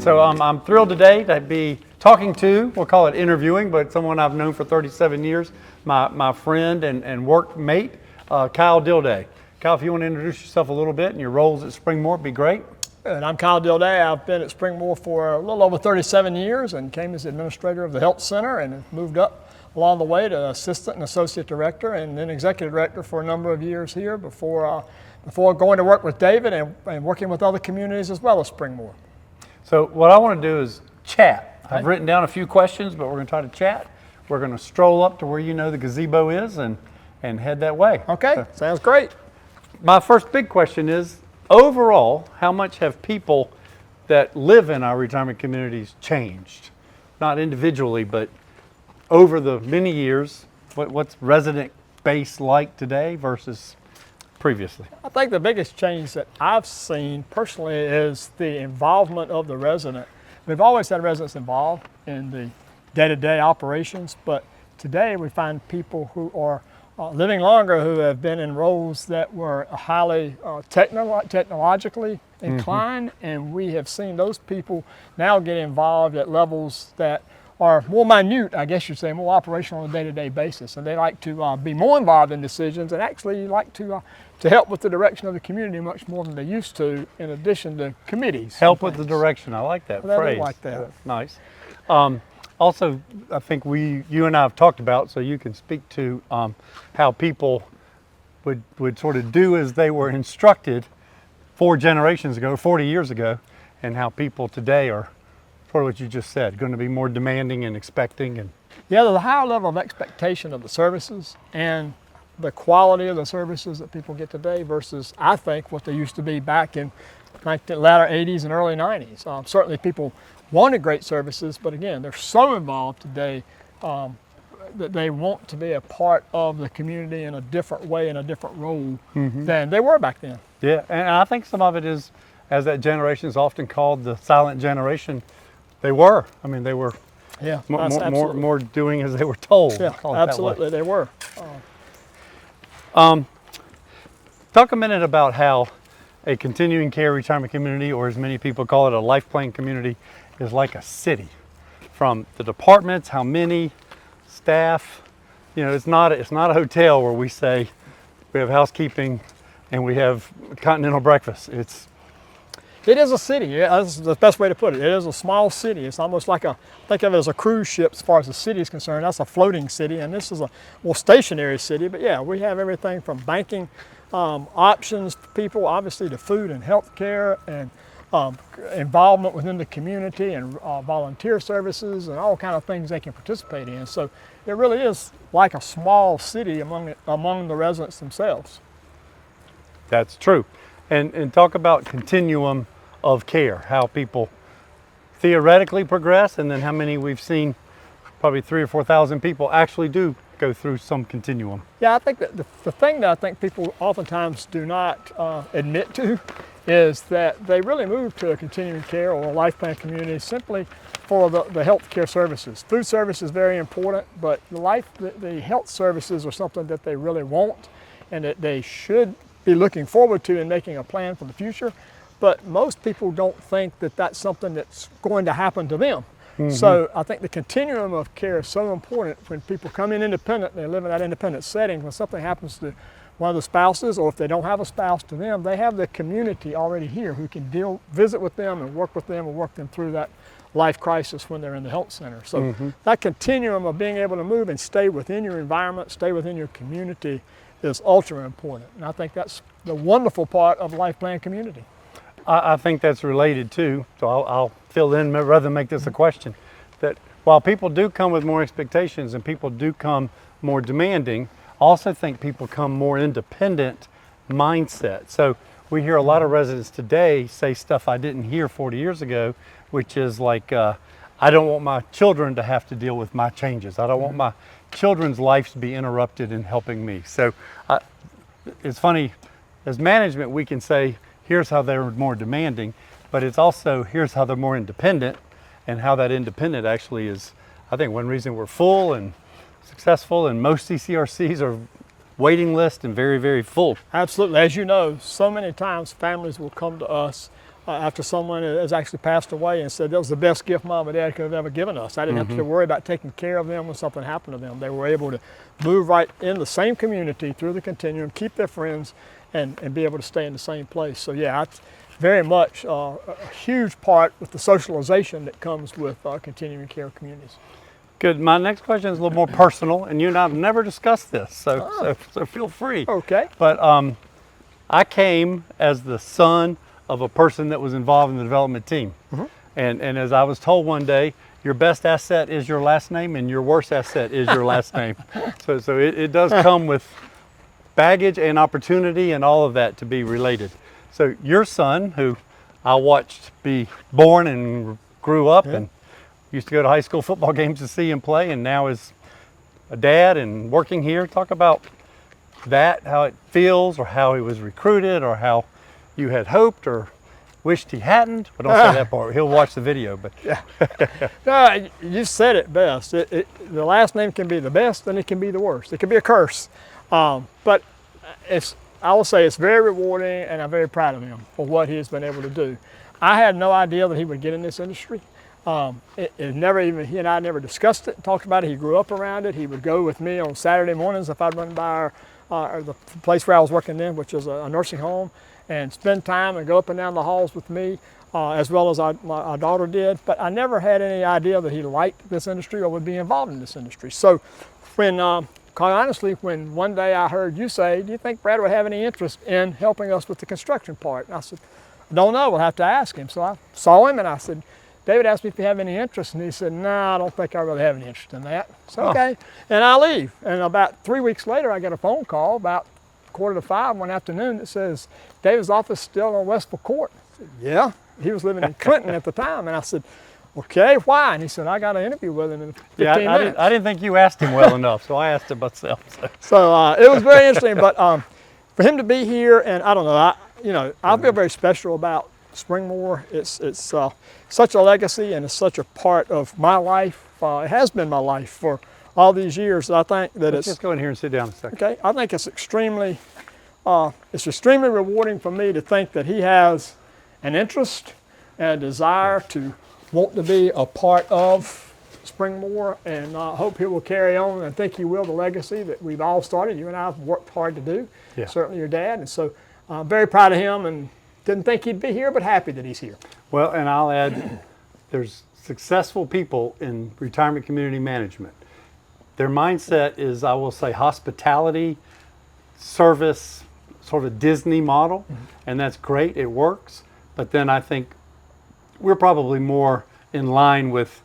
So I'm thrilled today to be talking to, we'll call it interviewing, but someone I've known for 37 years, my friend and workmate, Kyle Dilday. Kyle, if you want to introduce yourself a little bit and your roles at Springmoor, it'd be great. And I'm Kyle Dilday. I've been at Springmoor for a little over 37 years and came as administrator of the health center and moved up along the way to assistant and associate director and then executive director for a number of years here before going to work with David and working with other communities as well as Springmoor. So what I want to do is chat. I've written down a few questions, but we're going to try to chat. We're going to stroll up to where you know the gazebo is and head that way. Okay, so, sounds great. My first big question is, overall, how much have people that live in our retirement communities changed? Not individually, but over the many years, what's resident base like today versus previously? I think the biggest change that I've seen personally is the involvement of the resident. We've always had residents involved in the day-to-day operations, but today we find people who are living longer who have been in roles that were highly technologically inclined, and we have seen those people now get involved at levels that are more minute, I guess you'd say, more operational on a day-to-day basis. And they like to be more involved in decisions and actually like to help with the direction of the community much more than they used to, in addition to committees. Help with the direction. I like that phrase. I like that. That's nice. Also, I think you and I have talked about, so you can speak to how people would sort of do as they were instructed 4 generations ago, 40 years ago, and how people today are, sort of what you just said, going to be more demanding and expecting. And yeah, there's a higher level of expectation of the services and the quality of the services that people get today versus, I think, what they used to be back in the latter 80s and early 90s. Certainly people wanted great services, but again, they're so involved today that they want to be a part of the community in a different way, in a different role than they were back then. Yeah, and I think some of it is, as that generation is often called, the silent generation. They were. I mean, they were more doing as they were told. Yeah, absolutely, they were. Talk a minute about how a continuing care retirement community, or as many people call it, a life plan community, is like a city. From the departments, how many, staff, you know, it's not a hotel where we say we have housekeeping and we have continental breakfast. It is a city. Yeah, that's the best way to put it. It is a small city. It's almost like think of it as a cruise ship as far as the city is concerned. That's a floating city, and this is a more stationary city. But yeah, we have everything from banking options for people, obviously, to food and health care and involvement within the community and volunteer services and all kind of things they can participate in. So it really is like a small city among the residents themselves. That's true. And talk about continuum of care, how people theoretically progress, and then how many we've seen, probably 3,000 or 4,000 people actually do go through some continuum. Yeah, I think that the thing that I think people oftentimes do not admit to is that they really move to a continuing care or a life plan community simply for the health care services. Food service is very important, but the health services are something that they really want and that they should be looking forward to and making a plan for the future. But most people don't think that that's something that's going to happen to them. So I think the continuum of care is so important. When people come in independent, they live in that independent setting. When something happens to one of the spouses, or if they don't have a spouse to them, they have the community already here who can visit with them and work them through that life crisis when they're in the health center. So that continuum of being able to move and stay within your environment, stay within your community is ultra important. And I think that's the wonderful part of life plan community. I think that's related too, so I'll fill in rather than make this a question, that while people do come with more expectations and people do come more demanding, I also think people come more independent mindset. So we hear a lot of residents today say stuff I didn't hear 40 years ago, which is like, I don't want my children to have to deal with my changes. I don't want my children's lives to be interrupted in helping me. So it's funny, as management we can say, here's how they're more demanding, but it's also here's how they're more independent, and how that independent actually is, I think, one reason we're full and successful, and most CCRCs are waiting list and very, very full. Absolutely. As you know, so many times families will come to us after someone has actually passed away and said that was the best gift Mom and Dad could have ever given us. I didn't have to worry about taking care of them when something happened to them. They were able to move right in the same community through the continuum, keep their friends, and be able to stay in the same place. So yeah, it's very much a huge part with the socialization that comes with continuing care communities. Good. My next question is a little more personal, and you and I have never discussed this, so feel free. Okay. But I came as the son of a person that was involved in the development team. And as I was told one day, your best asset is your last name and your worst asset is your last name. So it does come with baggage and opportunity and all of that to be related. So your son, who I watched be born and grew up and used to go to high school football games to see him play, and now is a dad and working here. Talk about that, how it feels, or how he was recruited, or how you had hoped or wished he hadn't. But don't say that part. He'll watch the video. But No, you said it best. The last name can be the best and it can be the worst. It can be a curse. But I will say it's very rewarding, and I'm very proud of him for what he has been able to do. I had no idea that he would get in this industry. He and I never discussed it, talked about it. He grew up around it. He would go with me on Saturday mornings if I'd run by the place where I was working then, which was a nursing home, and spend time and go up and down the halls with me, as well as our daughter did. But I never had any idea that he liked this industry or would be involved in this industry. So when, quite honestly, when one day I heard you say, do you think Brad would have any interest in helping us with the construction part? And I said, I don't know, we'll have to ask him. So I saw him and I said, David asked me if he had any interest, and he said, no, I don't think I really have any interest in that. So, okay, and I leave. And about 3 weeks later, I get a phone call about 4:45 one afternoon that says, David's office still on Westville Court. I said, yeah. He was living in Clinton at the time. And I said, okay, why? And he said, I got an interview with him in 15 minutes. I didn't think you asked him well enough, so I asked him myself. So it was very interesting. But for him to be here, and I don't know, I feel very special about Springmoor. It's such a legacy, and it's such a part of my life. It has been my life for all these years. I think that Let's just go in here and sit down a second. Okay. I think it's extremely rewarding for me to think that he has an interest and a desire to want to be a part of Springmoor, and I hope he will carry on, and I think he will, the legacy that we've all started. You and I have worked hard to do. Yeah. Certainly your dad, and so I'm very proud of him, and didn't think he'd be here, but happy that he's here. Well, and I'll add, there's successful people in retirement community management. Their mindset is, I will say, hospitality, service, sort of Disney model, and that's great, it works. But then I think we're probably more in line with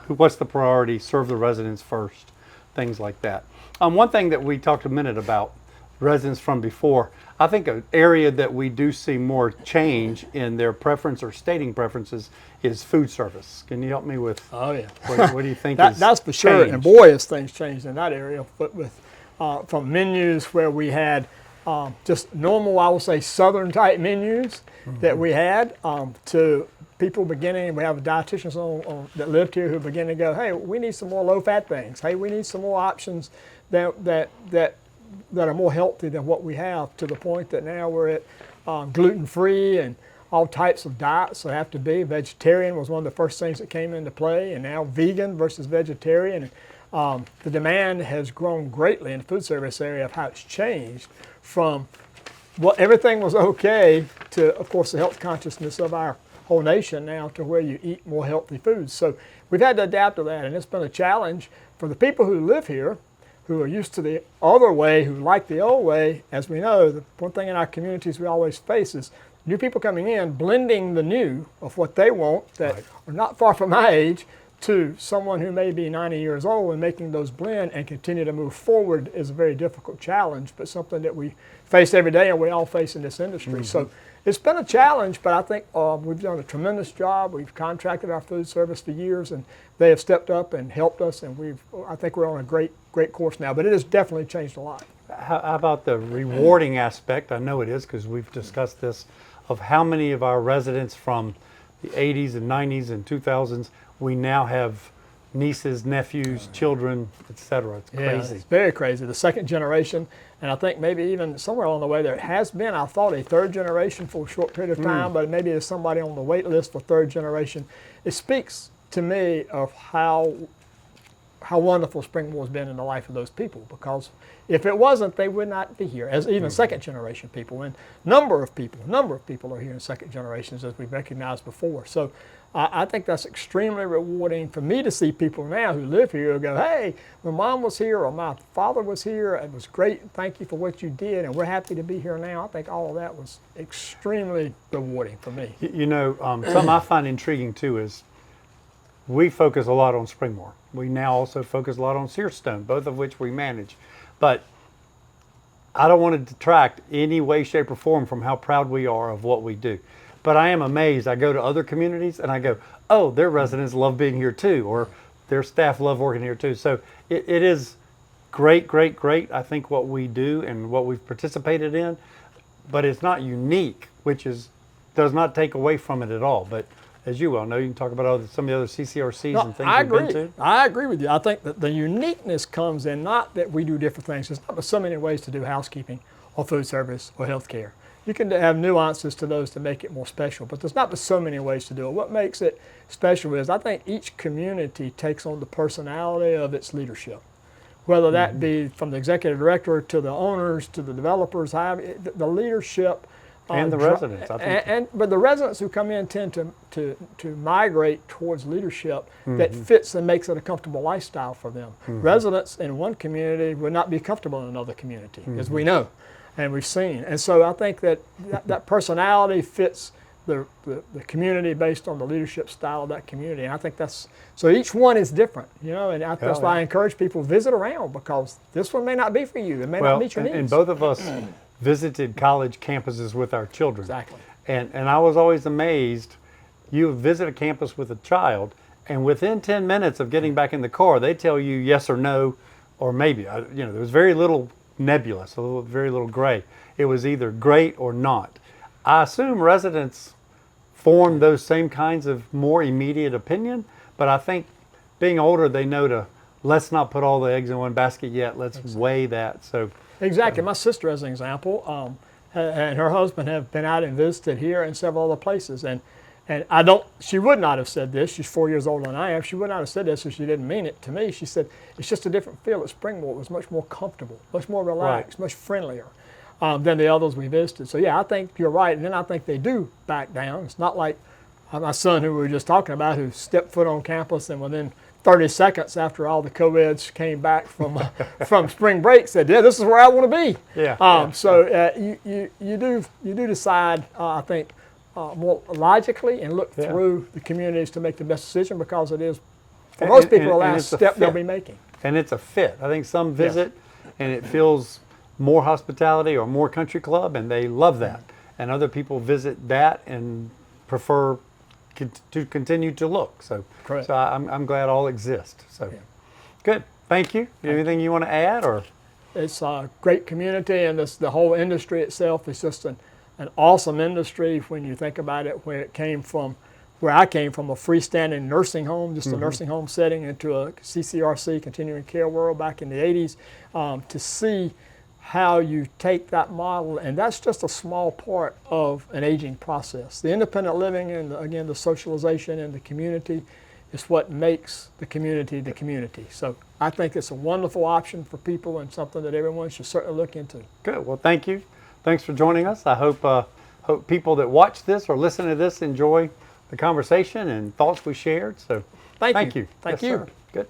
what's the priority, serve the residents first, things like that. One thing that we talked a minute about, residents from before, I think an area that we do see more change in their preference or stating preferences is food service. Can you help me with what do you think is That's for sure, and boy, has things changed in that area. But with from menus where we had just normal, I would say, Southern type menus that we had, to people beginning, we have dietitians that lived here who begin to go, hey, we need some more low-fat things. Hey, we need some more options that are more healthy than what we have, to the point that now we're at gluten-free and all types of diets. So have to be. Vegetarian was one of the first things that came into play, and now vegan versus vegetarian. The demand has grown greatly in the food service area of how it's changed from everything was okay to, of course, the health consciousness of our whole nation now, to where you eat more healthy foods. So we've had to adapt to that, and it's been a challenge for the people who live here, who are used to the other way, who like the old way. As we know, the one thing in our communities we always face is new people coming in, blending the new of what they want that are not far from my age to someone who may be 90 years old, and making those blend and continue to move forward is a very difficult challenge, but something that we face every day and we all face in this industry. So it's been a challenge, but I think we've done a tremendous job. We've contracted our food service for years, and they have stepped up and helped us, and I think we're on a great course now, but it has definitely changed a lot. How about the rewarding aspect? I know it is, because we've discussed this, of how many of our residents from the 80s and 90s and 2000s we now have nieces, nephews, children, etc. It's Yeah, crazy. it's very crazy. The second generation, and I think maybe even somewhere along the way there has been, I thought, a third generation for a short period of time, but maybe there's somebody on the wait list for third generation. It speaks to me of how wonderful Springmoor has been in the life of those people, because if it wasn't, they would not be here, as even second generation people. And number of people are here in second generations, as we've recognized before. So I think that's extremely rewarding for me to see people now who live here who go, hey, my mom was here or my father was here. It was great. Thank you for what you did. And we're happy to be here now. I think all of that was extremely rewarding for me. You know, something I find intriguing too is we focus a lot on Springmoor. We now also focus a lot on Searstone, both of which we manage. But I don't want to detract any way, shape, or form from how proud we are of what we do. But I am amazed. I go to other communities and I go, oh, their residents love being here too, or their staff love working here too. So it is great, great, great, I think, what we do and what we've participated in. But it's not unique, which does not take away from it at all. But as you well know, you can talk about some of the other CCRCs and things we've been to. I agree with you. I think that the uniqueness comes in not that we do different things. There's not so many ways to do housekeeping or food service or healthcare. You can have nuances to those to make it more special, but there's not so many ways to do it. What makes it special is I think each community takes on the personality of its leadership, whether that be from the executive director to the owners to the developers, the leadership. And the residents, I think. But the residents who come in tend to migrate towards leadership that fits and makes it a comfortable lifestyle for them. Residents in one community would not be comfortable in another community, as we know and we've seen. And so I think that personality fits the community based on the leadership style of that community. And I think so each one is different, you know, and that's why I encourage people to visit around, because this one may not be for you. It may not meet your needs. And both of us visited college campuses with our children. Exactly. And I was always amazed. You visit a campus with a child, and within 10 minutes of getting back in the car, they tell you yes or no, or maybe. You know, there was very little nebulous, very little gray. It was either great or not. I assume residents form those same kinds of more immediate opinion, but I think being older, they know let's not put all the eggs in one basket yet. Let's weigh that. So. Exactly. My sister, as an example, and her husband have been out and visited here and several other places. And she would not have said this. She's 4 years older than I am. She would not have said this if she didn't mean it to me. She said, it's just a different feel at Springmoor. It was much more comfortable, much more relaxed, much friendlier than the others we visited. So yeah, I think you're right. And then I think they do back down. It's not like my son, who we were just talking about, who stepped foot on campus and within 30 seconds after all the co-eds came back from spring break said, yeah, this is where I want to be. Yeah. So you do decide, I think, more logically and look through the communities to make the best decision, because it is, for most people, the last step they'll be making. And it's a fit. I think some visit and it feels more hospitality or more country club, and they love that. And other people visit that and prefer to continue to look. So, correct. So I'm glad all exist. So, good. Thank you. Anything you want to add, or? It's a great community, and the whole industry itself is just an awesome industry when you think about it. Where I came from, a freestanding nursing home, just a nursing home setting, into a CCRC, continuing care world back in the 80s, to see how you take that model, and that's just a small part of an aging process. The independent living and, again, the socialization in the community is what makes the community the community. So I think it's a wonderful option for people and something that everyone should certainly look into. Good. Well, thank you. Thanks for joining us. I hope people that watch this or listen to this enjoy the conversation and thoughts we shared. So thank you. Thank you. Sir. Good.